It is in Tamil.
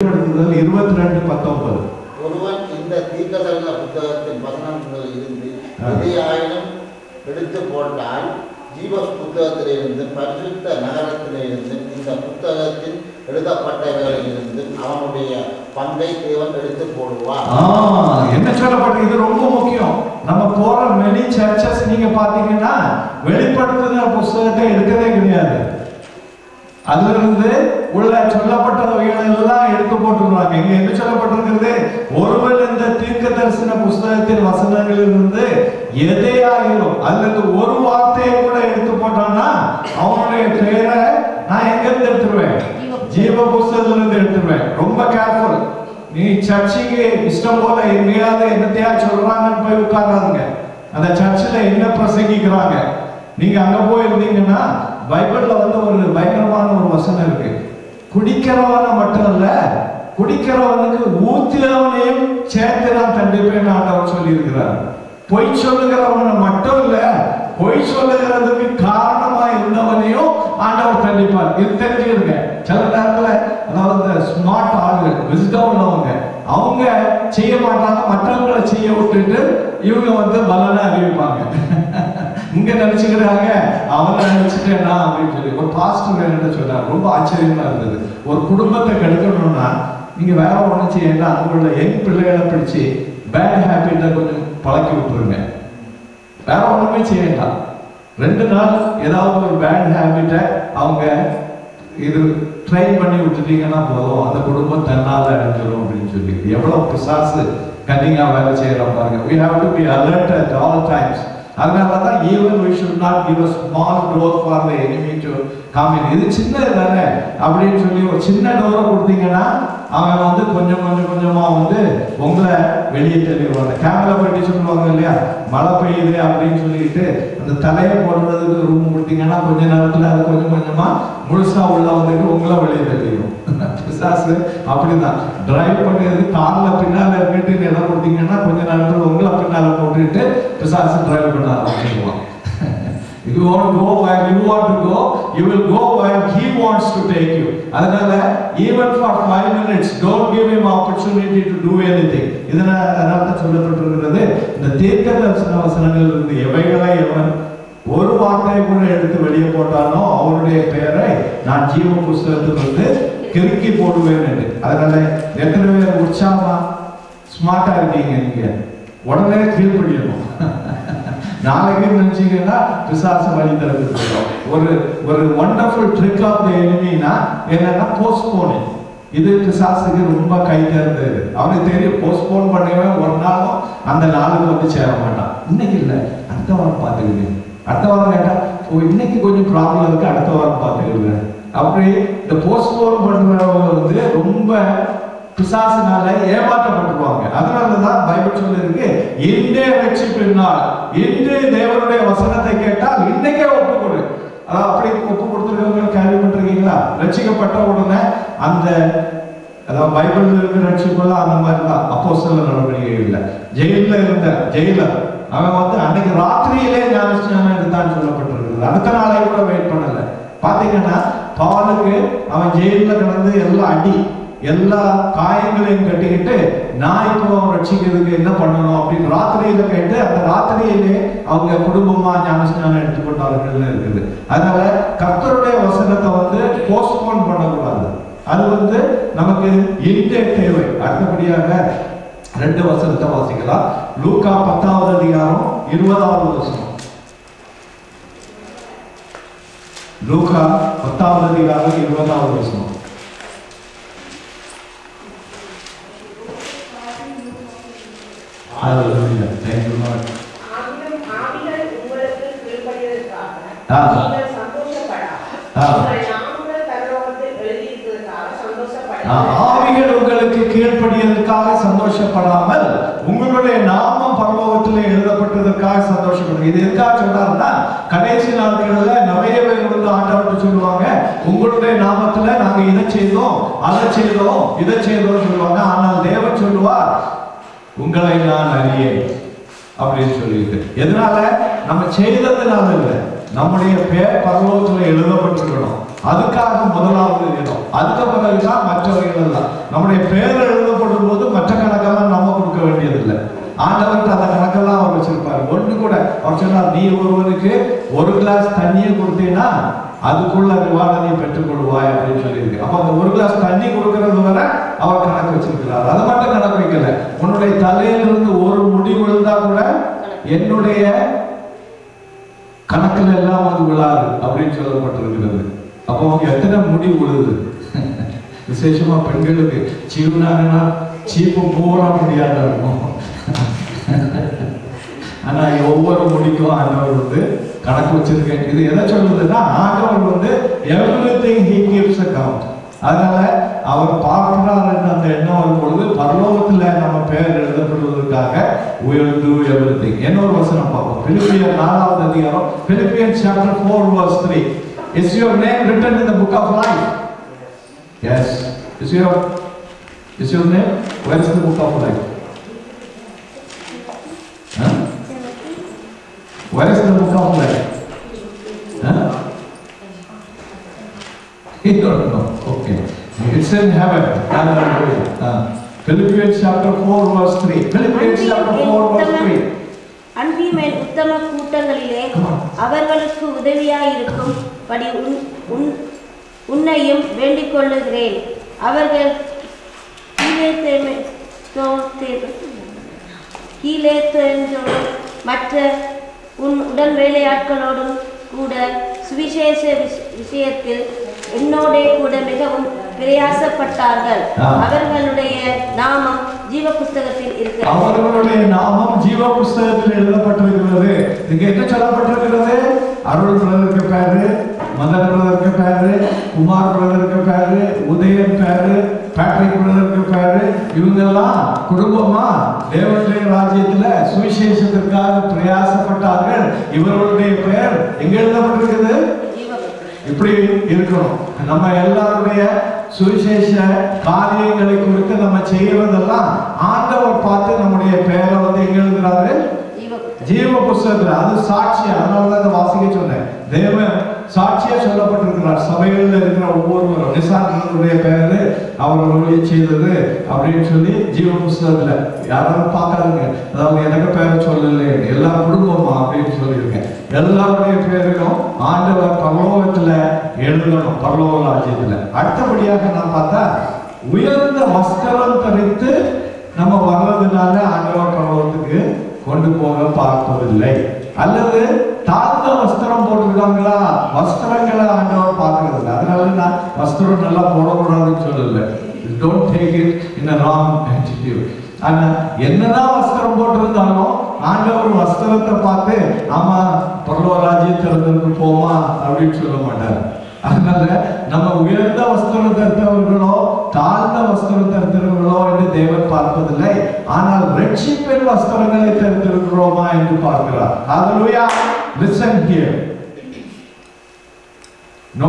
22:19 ஒருவன் இந்த தீர்க்கதரிசன புத்தகத்தின் வசனங்களில் இருந்து எதையாயினும் எடுத்து போட்டால் ஜீவ புத்தகத்திலிருந்து பரிசுத்த நகரத்திலிருந்து இந்த புத்தகத்தில் எழுதப்பட்டவர்களிலிருந்து அவனுடைய பங்கை தேவன் எடுத்து போடுவார். என்ன சொல்லப்பட்ட இது ரொம்ப முக்கியம். நம்ம போற மெனி சர்ச்சஸ் நீங்க பாத்தீங்கன்னா வெளிப்படுத்துகிற புத்தகத்தை எடுக்கவே கிடையாது. அதுல இருந்து உள்ள சொல்லப்பட்டவைகள் எல்லாம் எடுத்து போட்டுருவாங்க. இங்க என்ன சொல்லப்பட்டிருக்கிறது? ஒருவன் இந்த தீர்க்க தரிசன புஸ்தகத்தின் வசனங்களிலிருந்து எதையாயிரும் அல்லது ஒரு வார்த்தையை கூட எடுத்து போட்டான்னா அவனுடைய பெயரை நான் எங்க இருந்து எடுத்துருவேன்? ஜீவ புஸ்தகத்துல இருந்து எடுத்துருவேன். ரொம்ப கேர்ஃபுல். நீ சர்ச்சுக்கு இஷ்டம் போல எங்கேயாவது என்னத்தையா சொல்றாங்கன்னு போய் உட்கார்றாங்க. அந்த சர்ச்சில் என்ன பிரசங்கிக்கிறாங்க நீங்க அங்க போய் இருந்தீங்கன்னா பைபிள்ல ஒரு பயங்கரமான ஒரு வசனம் இருக்கு. குடிக்கிறவன மட்டும் இல்ல, குடிக்கிறவனுக்கு ஊத்துறவனையும் சேர்த்து நான் தண்டிப்பேன் ஆண்டவர் சொல்லி இருக்கிறார். பொய் சொல்லுகிறவனை மட்டும் இல்ல, பொய் சொல்லுகிறதுக்கு காரணமா இருந்தவனையும் ஆண்டவர் தண்டிப்பார். இது தெரிஞ்சுக்கிறீங்க. சில நேரத்துல அதாவது ஸ்மார்ட் ஆளுங்க, விஸ்டம் உள்ளவங்க, அவங்க செய்ய மாட்டாங்க, மற்றவங்களை செய்ய விட்டுட்டு இவங்க பலனை அறிவிப்பாங்க. இங்க நினைச்சுக்கிறாங்க அவனை நினைச்சுட்டேனா அப்படின்னு சொல்லி. ஒரு பாஸ்டர் என்ன சொன்னார், ரொம்ப ஆச்சரியமா இருந்தது. ஒரு குடும்பத்தை கெடுக்கணும்னா நீங்க வேற ஒண்ணு செய்யணும், அவங்களோட யங் பிள்ளைகளை பிடிச்சி பேட் ஹேபிட்டை கொஞ்சம் பழக்கி விட்டுருங்க. வேற ஒண்ணுமே செய்யலாம். 2 நாள் ஏதாவது ஒரு பேட் ஹேபிட்டை அவங்க இது ட்ரைன் பண்ணி விட்டுட்டீங்கன்னா போதும், அந்த குடும்பம் தன்னால அடைஞ்சிடும் அப்படின்னு சொல்லி. எவ்வளவு பிசாசு கன்னிங்கா வேலை செய்யறோம் பாருங்க. We have to be alert at all times. அதனாலதான் even we should not give a small door for the enemy to come in. இது சின்னது தானே அப்படின்னு சொல்லி ஒரு சின்ன டோரை கொடுத்தீங்கன்னா அவன் கொஞ்சம் கொஞ்சமா உங்களை வெளியே தள்ளிடுவாங்க. கேமரா போயிட்டு சொல்லுவாங்க இல்லையா, மழை பெய்யுது அப்படின்னு சொல்லிட்டு அந்த தலையை போடுறதுக்கு ரூம் கொடுத்தீங்கன்னா கொஞ்ச நேரத்துல அது கொஞ்சம் கொஞ்சமா முழுசா உள்ள உங்களை வெளியே தள்ளிடும். பிசாசு அப்படிதான். டிரைவ் பண்ணுறது கார்ல பின்னால இருக்கிட்டு இடம் கொடுத்தீங்கன்னா கொஞ்ச நேரத்துல உங்களை பின்னால போட்டுட்டு பிசாசு டிரைவ் பண்ண ஆரம்பிச்சிடுவான். If you want to go where you want to go, you will go where he wants to take you. அதனால even for 5 minutes don't give him opportunity to do anything. இதனால சொல்லப்பட்டிருக்கிறது, இந்த தீர்க்க தரிசன வசனங்கள் இருந்து எவைகளை எவன் ஒரு வார்த்தையை கூட எடுத்து வெளியே போட்டானோ அவருடைய பெயரை நான் ஜீவ புஸ்தகத்திலிருந்து கிறுக்கி போடுவேன் என்று. அதனால எத்தனை பேர் உற்சாகமா ஸ்மார்ட்டா இருக்கீங்க? நீங்க உடனே கீழ்படியணும். நாளைக்கு நினைச்சீங்கன்னா பிசாசு வழி திறந்துருக்கோம். ஒரு வண்டர்ஃபுல் ட்ரிக் ஆஃப் தி எனிமினா என்னன்னா போஸ்ட்போனிங். இது பிசாசுக்கு ரொம்ப கை தேர்ந்தது. அவனுக்கு தெரியும் போஸ்ட்போன் பண்ணவே ஒரு நாளும் அந்த நாளுக்கு சேர மாட்டான். இன்னைக்கு இல்லை, அடுத்த வாரம் பார்த்துக்கிட்டு, அடுத்த வாரம் கேட்டா இன்னைக்கு கொஞ்சம் ப்ராப்ளம் இருக்கு, அடுத்த வாரம் பார்த்துக்கிட்டு. அப்படி இந்த போஸ்ட்போன் பண்றவங்க ரொம்ப பிசாசினால ஏமாற்றப்பட்டுருவாங்க. அதனாலதான் பைபிள் சொல்லிருக்கு, இன்றே ரட்சிப்பின் நாள், இன்று தேவனுடைய வசனத்தை கேட்டால் இன்னைக்கே ஒப்பு கொடு. அப்படி ஒப்பு கொடுத்துருக்கவங்க கேள்விப்பட்டிருக்கீங்களா? ரட்சிக்கப்பட்ட உடனே அந்த பைபிள் இருக்கிற ரட்சிப்பெல்லாம் அந்த மாதிரி தான். அப்போஸ்தலர் நடவடிக்கை இல்லை. ஜெயில இருந்த ஜெயிலர் அவன் அன்னைக்கு ராத்திரியிலே ஞானஸ்நானம் எடுத்தான்னு சொல்லப்பட்டிருக்கிறது. அடுத்த நாளை கூட வெயிட் பண்ணல. பாத்தீங்கன்னா பவுலுக்கு அவன் ஜெயில கிடந்து எல்லாம் அடி, எல்லா காயங்களையும் கட்டிக்கிட்டு நான் இப்போ ரட்சிக்கிறதுக்கு என்ன பண்ணணும் அப்படின்னு ராத்திரியில கேட்டு அந்த ராத்திரியிலே அவங்க குடும்பமா ஞானஸ்நானம் எடுத்துக்கொண்டார்கள் இருக்குது. அதனால கர்த்தருடைய வசனத்தை போஸ்ட்போன் பண்ணக்கூடாது. அது நமக்கு இன்றைய தேவை. அடுத்தபடியாக 2 வசனத்தை வாசிக்கலாம். லூக்கா 10வது அதிகாரம் 20வது வசனம். லூக்கா 10வது அதிகாரம் 20வது வசனம். Hallelujah. Thank you, Lord. ஆவிகள் உங்களுக்கு கீழ்ப்படிவதற்காக நீங்கள் சந்தோஷப்படாமல் நாமங்கள் பரலோகத்தில் எழுதியிருப்பதற்காக சந்தோஷப்படாமல், ஆவிகள் உங்களுக்கு கீழ்ப்படிவதற்காக சந்தோஷப்படாமல் உங்களுடைய நாமம் பரலோகத்தில் எழுதப்பட்டதற்காக சந்தோஷப்படுங்க. இது எதுக்காக சொன்னார்னா, கடைசி நாட்களில் நிறைய பேர் ஆண்டவர்கிட்ட சொல்லுவாங்க, உங்களுடைய நாமத்துல நாங்க இதை செய்தோம், அதை செய்தோம், இதை செய்தோம் சொல்லுவாங்க. ஆனால் தேவன் சொல்லுவார், உங்களை நான் அறியேன் அப்படின்னு சொல்லிட்டு. எதனால? நம்ம செய்ததுனால இல்லை, நம்முடைய பேர் பரலோகத்தில் எழுதப்பட்டிருக்கணும். அதுக்காக முதலாவது இடம். அதுக்கு பிறகுதான் மற்றவர்கள் எல்லாம். நம்முடைய பேர் எழுதப்படும் போது மற்ற கணக்கெல்லாம் நம்ம கொடுக்க வேண்டியதில்லை. ஆண்டவர்கிட்ட அந்த கணக்கெல்லாம் அவர் வச்சிருப்பாரு. ஒன்று கூட அவர் சொன்னார், நீ ஒருவனுக்கு ஒரு கிளாஸ் தண்ணியை கொடுத்தீங்கன்னா அதுக்குள்ள ரிவார்டை பெற்றுக் கொள்வாய் அப்படின்னு சொல்லியிருக்கு. அப்ப அந்த ஒரு கிளாஸ் தண்ணி கொடுக்கறது வரை அவர் கணக்கு வச்சிருக்கிறார். அது மட்டும் கணக்கு வைக்கல, உன்னுடைய தலையிலிருந்து ஒரு முடி விழுந்தா கூட என்னுடைய கணக்குல எல்லாம் அது விழாது அப்படின்னு சொல்லப்பட்டிருக்கிறது. அப்போ அவங்க எத்தனை முடி விழுது. விசேஷமா பெண்களுக்கு சீவுனாங்கன்னா சீப்பு பூரா முடியாத இருக்கும். ஆனா ஒவ்வொரு முடிக்கும் ஆண்டவர் கணக்கு வச்சிருக்கேன். இது எதை சொல்லுதுன்னா, ஆண்டவர் everything he gives account. அதனால அவர் பார்க்கிறார் என்ற அந்த எண்ணம் வரும் பொழுது பரலோகத்துல நம்ம பெயர் எழுதப்படுவதற்காக will do everything. இன்னொரு வசனம் பார்ப்போம். பிலிப்பியர் 4வது அதிகாரம், Philippians chapter 4 verse 3. Is your name written in the book of life? Yes. Is your name? Where is the book of life? Huh? Where is the book of life? Huh? You don't know. Okay. It's in heaven. Hallelujah. Philippians chapter 4 verse 3. Philippians chapter 4 verse 3. அன்பின் உத்தம கூட்டங்களிலே அவர்களுக்கு உதவியாயிருக்கும்படி உன்னையும் வேண்டிக் கொள்ளுகிறேன். அவர்கள் கீழே மற்ற உன் உடன் வேலையாட்களோடும் கூட சுவிசேஷ விஷயத்தில் என்னோட கூட மிகவும் பிரயாசப்பட்டார்கள். அவர்களுடைய நாமம் ஜீவ புஸ்தகத்தில் இருக்கிறது. அவர்களுடைய நாமம் ஜீவ புஸ்தகத்தில் எழுதப்பட்டிருக்கிறது. இங்க என்ன சொல்லப்பட்டிருக்கிறது? அருள் பிரதருக்கு பேரு, மதன் பிரதருக்கு பேரு, குமார் பிரதருக்கு பேரு, உதயன் பேரு, பேட்ரிக் பிரதருக்கு பேரு. இவங்கெல்லாம் குடும்பமா தேவனுடைய ராஜ்யத்துல சுவிசேஷத்திற்காக பிரயாசப்பட்டார்கள். இவர்களுடைய பெயர் எங்க எழுதப்பட்டிருக்குது? இப்படி இருக்கணும். நம்ம எல்லாருடைய சுவிசேஷ காரியங்களை குறித்து நம்ம செய்யறதெல்லாம் ஆண்டவர் பார்த்து நம்முடைய பெயரை எங்க எழுதுறாரு? ஜீவ புஸ்தகத்துல. அது சாட்சி. அதனாலதான் அதை வாசிக்க சொன்னேன். தேவன் சாட்சியா சொல்லப்பட்டிருக்கிறார். சபைகளில் இருக்கிற ஒவ்வொருவரும் நிசானுடைய பெயரு அவர்களுடைய செய்தது அப்படின்னு சொல்லி ஜீவ புஸ்தகத்துல. யாரும் பார்க்காதுங்க, அதாவது எனக்கு பேர் சொல்லல, எல்லா குடும்பமா அப்படின்னு சொல்லியிருக்கேன். எல்லாருடைய பேரையும் ஆண்டவர் பரலோகத்துல எழுதணும், பரலோக ராஜ்யத்துல. அடுத்தபடியாக நான் பார்த்தா, உயர்ந்த வஸ்திரம் தரித்து நம்ம வர்றதுனால ஆண்டவர் பரலோகத்துக்கு கொண்டு போக பார்ப்பதில்லை. அல்லது தாழ்ந்த வஸ்திரம் போட்டிருக்காங்களா, வஸ்திரங்களை ஆண்டவர் பார்க்கறது இல்லை. அதனால நான் வஸ்திரம் நல்லா போடக்கூடாதுன்னு சொல்லல. Don't take it in a wrong attitude. ஆனா என்னதான் வஸ்திரம் போட்டிருந்தாலும் ஆண்டவர் வஸ்திரத்தை பார்த்து ஆமா பரலோக ராஜ்யத்திற்கு போமா அப்படின்னு சொல்ல மாட்டார். அதனால நம்ம உயர்ந்த வஸ்திரம் தருத்தவர்களோ தாழ்ந்த வஸ்திரம் தருத்தவர்களோ என்று தேவன் பார்ப்பதில்லை. ஆனால் ரட்சிப்பின் வஸ்திரங்களை தருத்திருக்கிறோமா என்று பார்க்கிறார். Hallelujah. Listen here. No